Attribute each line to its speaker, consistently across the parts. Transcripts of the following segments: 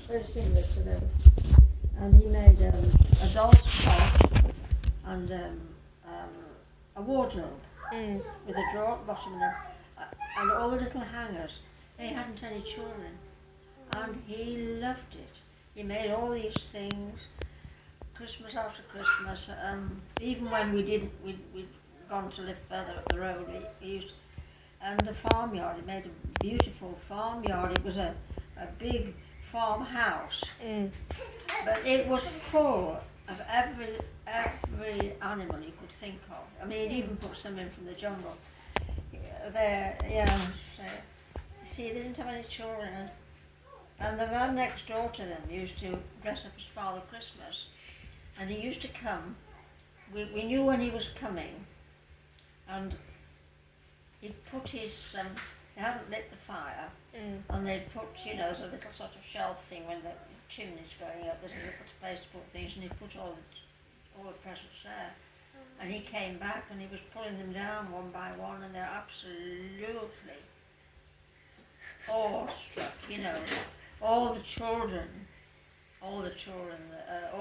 Speaker 1: very similar to them. And he made a doll's cot and a wardrobe with a drawer at the bottom of them, and all the little hangers. They hadn't any children, and he loved it. He made all these things, Christmas after Christmas. Even when we'd gone to live further up the road, he used, and the farmyard. He made a beautiful farmyard. It was a big farmhouse, but it was full of every animal you could think of. I mean, he'd even put some in from the jungle. See, they didn't have any children, and the man next door to them used to dress up as Father Christmas, and he used to come. We knew when he was coming, and he'd put his, they hadn't lit the fire, and they'd put, there's a little sort of shelf thing when the chimney's going up, there's a little place to put things, and he'd put all the presents there. And he came back and he was pulling them down one by one, and they're absolutely awestruck, all the children that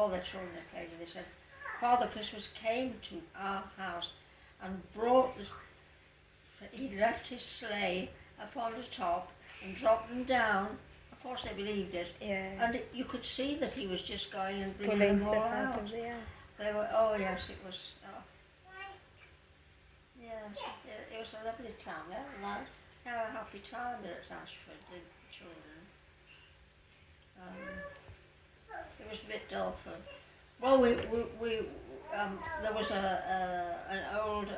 Speaker 1: played with. They said, Father Christmas came to our house and he left his sleigh up on the top and dropped them down. Of course they believed it.
Speaker 2: Yeah.
Speaker 1: And you could see that he was just going and bringing them all out. They were, oh yes, it was, it was a lovely time. They had a happy time there at Ashford, the children. It was a bit dull for. Well, there was an old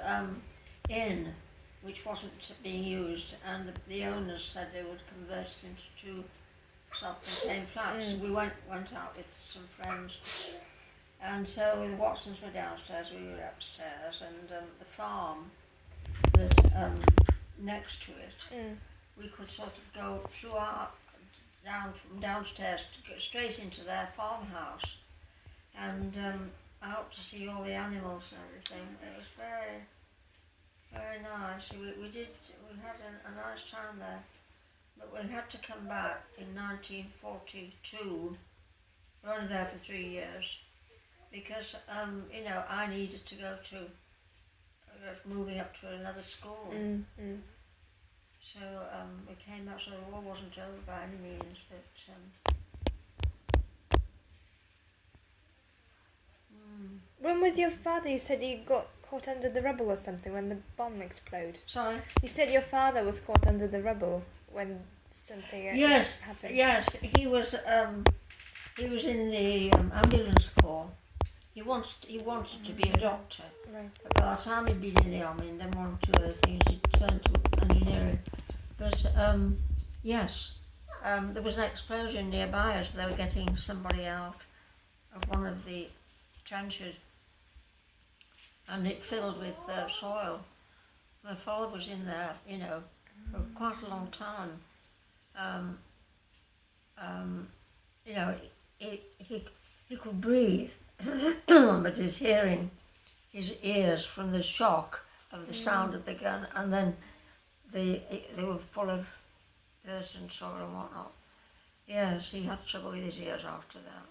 Speaker 1: inn which wasn't being used, and the owners said they would convert it into two self-contained flats. We went out with some friends, and so the Watsons were downstairs, we were upstairs, and the farm that next to it, we could sort of go through from downstairs to go straight into their farmhouse, and out to see all the animals and everything. It was very, very nice. We had a nice time there, but we had to come back in 1942. We were only there for 3 years because I needed to go to. I was moving up to another school. So we came out, so the war wasn't over by any means, but
Speaker 2: When was your father? You said he got caught under the rubble or something when the bomb exploded.
Speaker 1: Sorry?
Speaker 2: You said your father was caught under the rubble when something happened.
Speaker 1: Yes, he was in the ambulance corps. He wanted to be a doctor.
Speaker 2: Right.
Speaker 1: But by the time he'd been in the army and then one or two other things, he turned to engineering. But yes, there was an explosion nearby as they were getting somebody out of one of the trenches, and it filled with soil. My father was in there, for quite a long time. He could breathe, but his ears from the shock of the sound of the gun, and then they were full of dirt and soil and whatnot. Yes, he had trouble with his ears after that.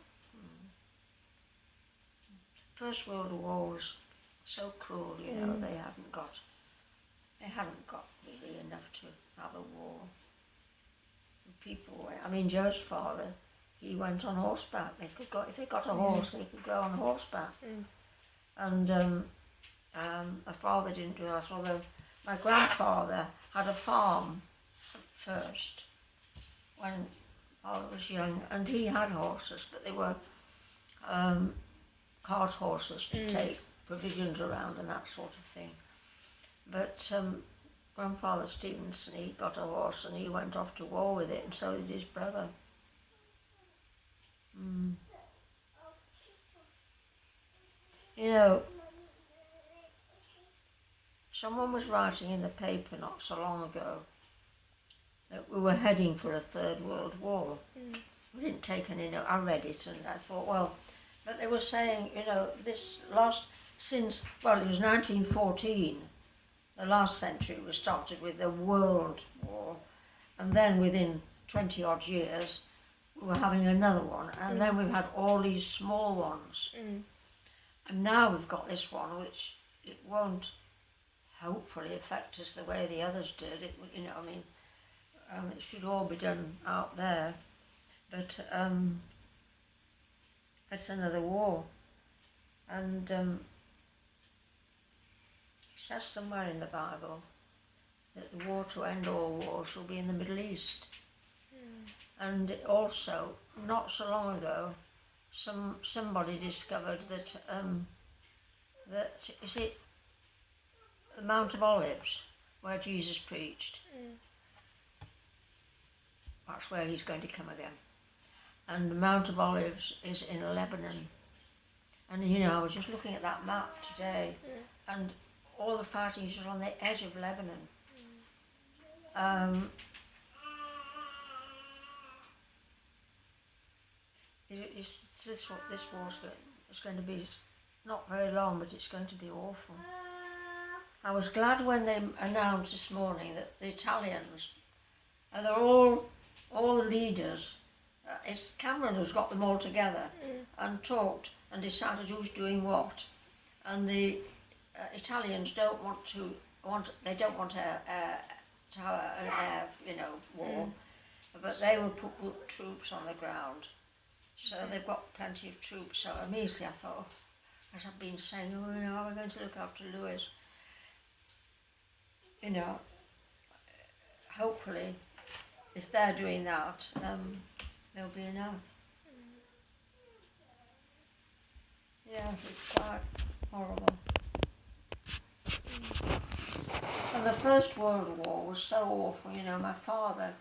Speaker 1: First World War was so cruel, they hadn't got really enough to have a war. People went, Joe's father, he went on horseback. If they got a horse, they could go on horseback. And my father didn't do that, although my grandfather had a farm first when I was young, and he had horses, but they were cart horses to take provisions around and that sort of thing. But Grandfather Stevenson, he got a horse and he went off to war with it, and so did his brother. Someone was writing in the paper not so long ago that we were heading for a Third World War. We didn't take any note. I read it and I thought, but they were saying, this since it was 1914, the last century was started with the World War, and then within 20 odd years, we were having another one, and then we've had all these small ones. And now we've got this one, which it won't hopefully affect us the way the others did. It, you know, I mean, it should all be done out there, but it's another war. And it says somewhere in the Bible that the war to end all wars will be in the Middle East. And also, not so long ago, somebody discovered that is it the Mount of Olives where Jesus preached. That's where he's going to come again. And the Mount of Olives is in Lebanon. And you know, I was just looking at that map today, and all the fighting is on the edge of Lebanon. This war's it's going to be not very long, but it's going to be awful. I was glad when they announced this morning that the Italians, and they're all the leaders, it's Cameron who's got them all together and talked and decided who's doing what. And the Italians don't want to have an air, war, but they will put troops on the ground. So they've got plenty of troops. So immediately I thought, as I've been saying, we're going to look after Lewis. You know, hopefully, if they're doing that, there'll be enough. Yeah, it's quite horrible. And the First World War was so awful. You know, my father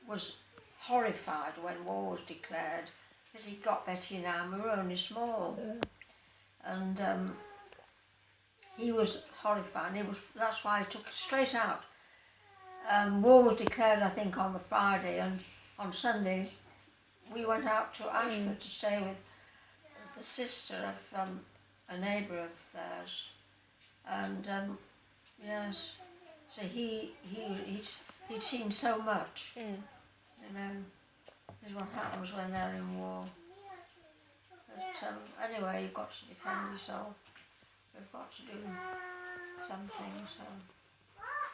Speaker 1: was horrified when war was declared, because he got Betty and I, we were only small. And he was horrified. That's why he took it straight out. War was declared, I think, on the Friday, and on Sunday we went out to Ashford to stay with the sister of a neighbour of theirs. And yes, so he'd seen so much. You know, is what happens when they're in war. But anyway, you've got to defend yourself. We've got to do something. So.